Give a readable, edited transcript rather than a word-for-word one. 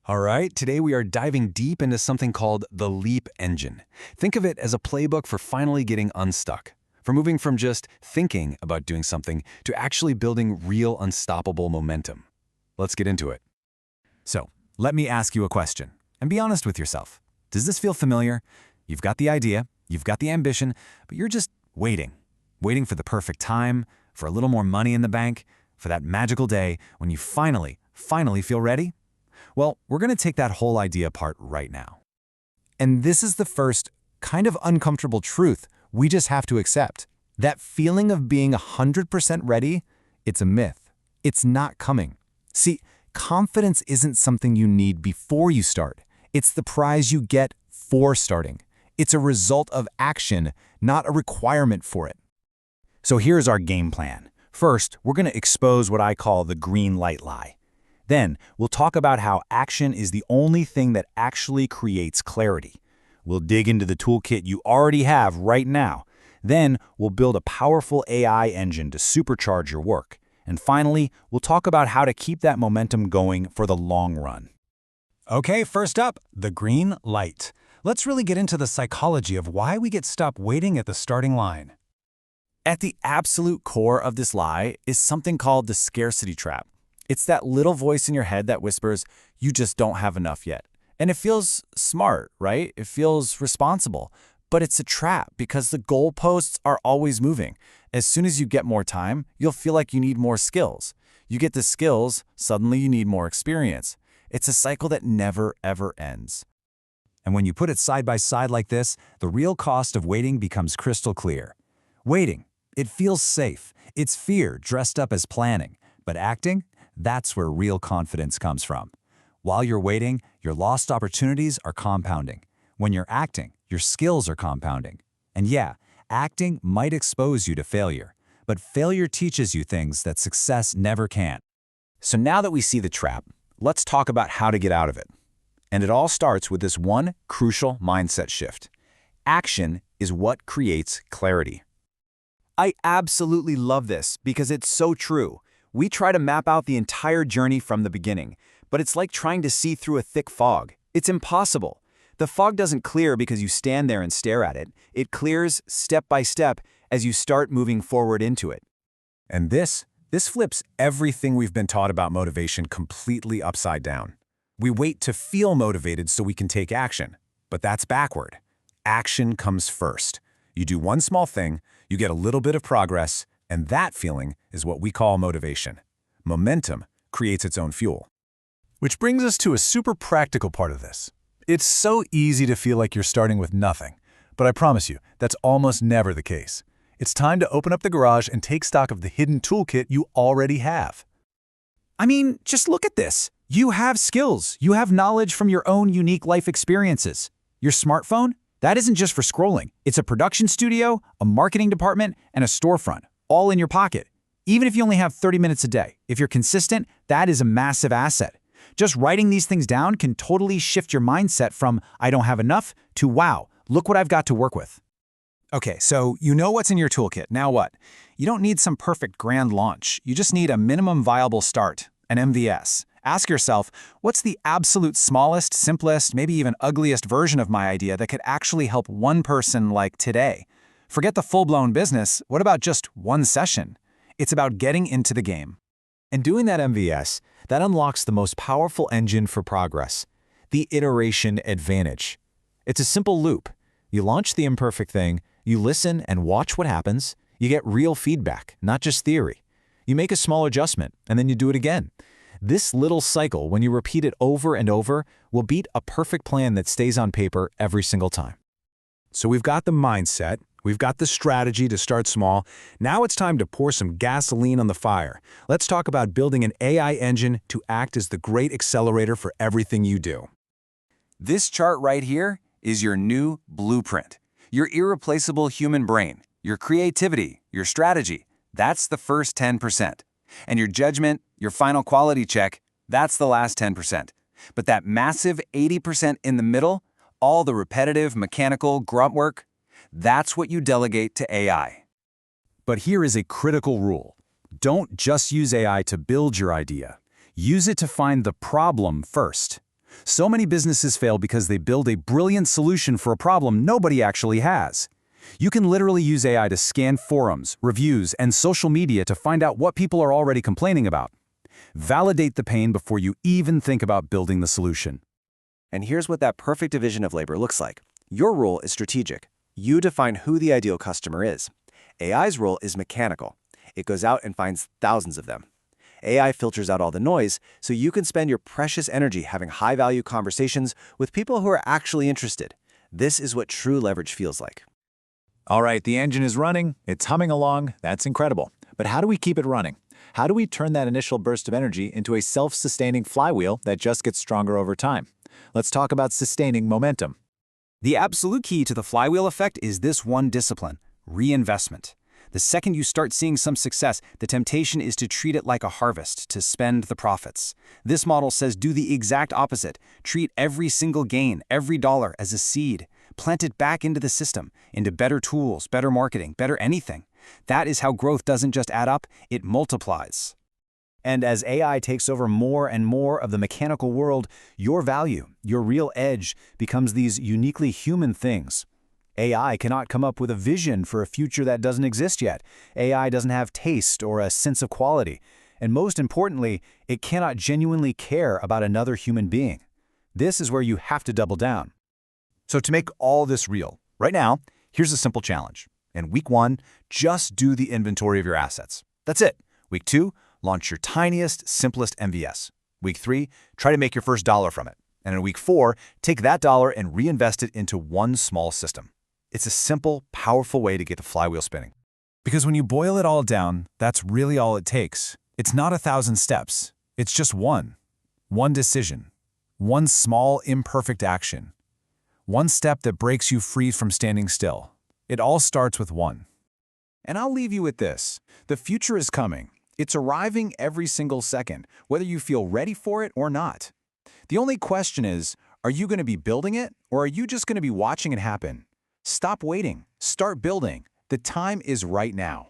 All right, today we are diving deep into something called the Leap Engine. Think of it as a playbook for finally getting unstuck, for moving from just thinking about doing something to actually building real unstoppable momentum. Let's get into it. So, let me ask you a question, and be honest with yourself. Does this feel familiar? You've got the idea, you've got the ambition, but you're just waiting. Waiting for the perfect time, for a little more money in the bank, for that magical day when you finally feel ready? Well, we're going to take that whole idea apart right now. And this is the first kind of uncomfortable truth we just have to accept. That feeling of being 100% ready, it's a myth. It's not coming. See, confidence isn't something you need before you start. It's the prize you get for starting. It's a result of action, not a requirement for it. So here's our game plan. First, we're going to expose what I call the green light lie. Then, we'll talk about how action is the only thing that actually creates clarity. We'll dig into the toolkit you already have right now. Then, we'll build a powerful AI engine to supercharge your work. And finally, we'll talk about how to keep that momentum going for the long run. Okay, first up, the green light. Let's really get into the psychology of why we get stopped waiting at the starting line. At the absolute core of this lie is something called the scarcity trap. It's that little voice in your head that whispers, you just don't have enough yet. And it feels smart, right? It feels responsible. But it's a trap because the goalposts are always moving. As soon as you get more time, you'll feel like you need more skills. You get the skills, suddenly you need more experience. It's a cycle that never, ever ends. And when you put it side by side like this, the real cost of waiting becomes crystal clear. Waiting, it feels safe. It's fear dressed up as planning. But acting? That's where real confidence comes from. While you're waiting, your lost opportunities are compounding. When you're acting, your skills are compounding. And yeah, acting might expose you to failure, but failure teaches you things that success never can. So now that we see the trap, let's talk about how to get out of it. And it all starts with this one crucial mindset shift. Action is what creates clarity. I absolutely love this because it's so true. We try to map out the entire journey from the beginning, but it's like trying to see through a thick fog. It's impossible. The fog doesn't clear because you stand there and stare at it. It clears step by step as you start moving forward into it. And this flips everything we've been taught about motivation completely upside down. We wait to feel motivated so we can take action, but that's backward. Action comes first. You do one small thing, you get a little bit of progress, and that feeling is what we call motivation. Momentum creates its own fuel. Which brings us to a super practical part of this. It's so easy to feel like you're starting with nothing, but I promise you, that's almost never the case. It's time to open up the garage and take stock of the hidden toolkit you already have. I mean, just look at this. You have skills. You have knowledge from your own unique life experiences. Your smartphone? That isn't just for scrolling. It's a production studio, a marketing department, and a storefront, all in your pocket. Even if you only have 30 minutes a day, if you're consistent, that is a massive asset. Just writing these things down can totally shift your mindset from I don't have enough to wow, look what I've got to work with. Okay, so you know what's in your toolkit. Now what? You don't need some perfect grand launch. You just need a minimum viable start, an MVS. Ask yourself, what's the absolute smallest, simplest, maybe even ugliest version of my idea that could actually help one person like today? Forget the full-blown business. What about just one session? It's about getting into the game. And doing that MVS, that unlocks the most powerful engine for progress, the iteration advantage. It's a simple loop. You launch the imperfect thing, you listen and watch what happens, you get real feedback, not just theory. You make a small adjustment, and then you do it again. This little cycle, when you repeat it over and over, will beat a perfect plan that stays on paper every single time. So we've got the mindset, we've got the strategy to start small. Now it's time to pour some gasoline on the fire. Let's talk about building an AI engine to act as the great accelerator for everything you do. This chart right here is your new blueprint. Your irreplaceable human brain, your creativity, your strategy. That's the first 10%. And your judgment, your final quality check, that's the last 10%. But that massive 80% in the middle, all the repetitive, mechanical, grunt work, that's what you delegate to AI. But here is a critical rule. Don't just use AI to build your idea. Use it to find the problem first. So many businesses fail because they build a brilliant solution for a problem nobody actually has. You can literally use AI to scan forums, reviews, and social media to find out what people are already complaining about. Validate the pain before you even think about building the solution. And here's what that perfect division of labor looks like. Your role is strategic. You define who the ideal customer is. AI's role is mechanical. It goes out and finds thousands of them. AI filters out all the noise, so you can spend your precious energy having high-value conversations with people who are actually interested. This is what true leverage feels like. All right, the engine is running, it's humming along, that's incredible. But how do we keep it running? How do we turn that initial burst of energy into a self-sustaining flywheel that just gets stronger over time? Let's talk about sustaining momentum. The absolute key to the flywheel effect is this one discipline: reinvestment. The second you start seeing some success, the temptation is to treat it like a harvest, to spend the profits. This model says do the exact opposite. Treat every single gain, every dollar, as a seed. Plant it back into the system, into better tools, better marketing, better anything. That is how growth doesn't just add up, it multiplies. And as AI takes over more and more of the mechanical world, your value, your real edge, becomes these uniquely human things. AI cannot come up with a vision for a future that doesn't exist yet. AI doesn't have taste or a sense of quality. And most importantly, it cannot genuinely care about another human being. This is where you have to double down. So to make all this real, right now, here's a simple challenge. In week 1, just do the inventory of your assets. That's it. Week 2, launch your tiniest, simplest MVS. Week 3, try to make your first dollar from it. And in week 4, take that dollar and reinvest it into one small system. It's a simple, powerful way to get the flywheel spinning. Because when you boil it all down, that's really all it takes. It's not 1,000 steps. It's just one. One decision. One small, imperfect action. One step that breaks you free from standing still. It all starts with one. And I'll leave you with this. The future is coming. It's arriving every single second, whether you feel ready for it or not. The only question is, are you going to be building it, or are you just going to be watching it happen? Stop waiting. Start building. The time is right now.